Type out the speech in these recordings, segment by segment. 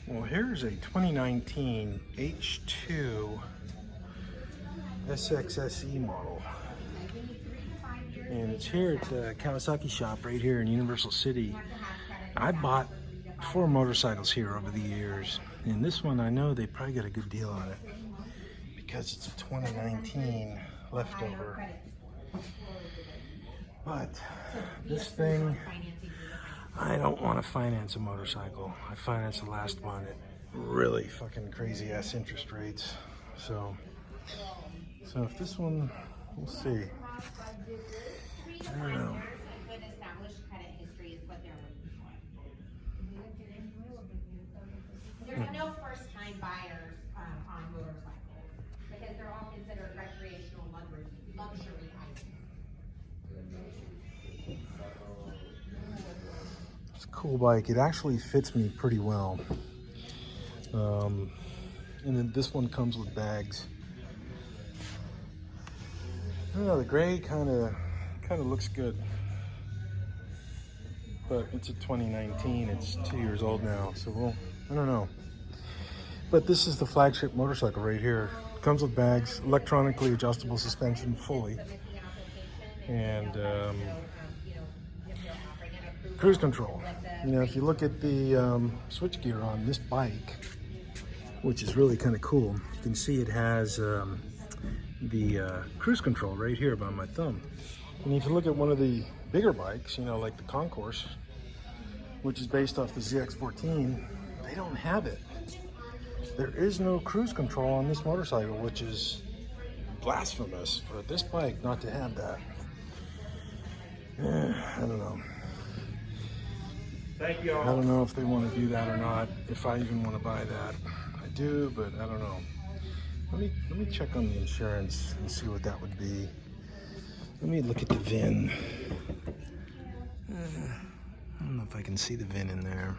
Well, here's a 2019 H2 SX SE model. And it's here at the Kawasaki shop right here in Universal City. I bought 4 motorcycles here over the years. And this one, I know they probably got a good deal on it because it's a 2019 leftover. But this thing, I don't want to finance a motorcycle. I financed the last one at really fucking crazy ass interest rates. So if this one, we'll see. I don't know. There's no first-time buyers on motorcycles because they're all considered recreational luxury items. It's a cool bike. It actually fits me pretty well. And then this one comes with bags. I don't know, the gray kind of looks good. But it's a 2019, it's 2 years old now, so I don't know. But this is the flagship motorcycle right here. Comes with bags, electronically adjustable suspension fully, and cruise control. You know, if you look at the switch gear on this bike, which is really kind of cool, you can see it has the cruise control right here by my thumb. And if you look at one of the bigger bikes, you know, like the Concourse, which is based off the ZX14, they don't have it. There is no cruise control on this motorcycle, which is blasphemous for this bike not to have that. I don't know. Thank you all. I don't know if they want to do that or not, if I even want to buy that. I do, but I don't know. Let me check on the insurance and see what that would be. Let me look at the VIN. I don't know if I can see the VIN in there.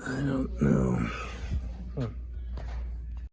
I don't know.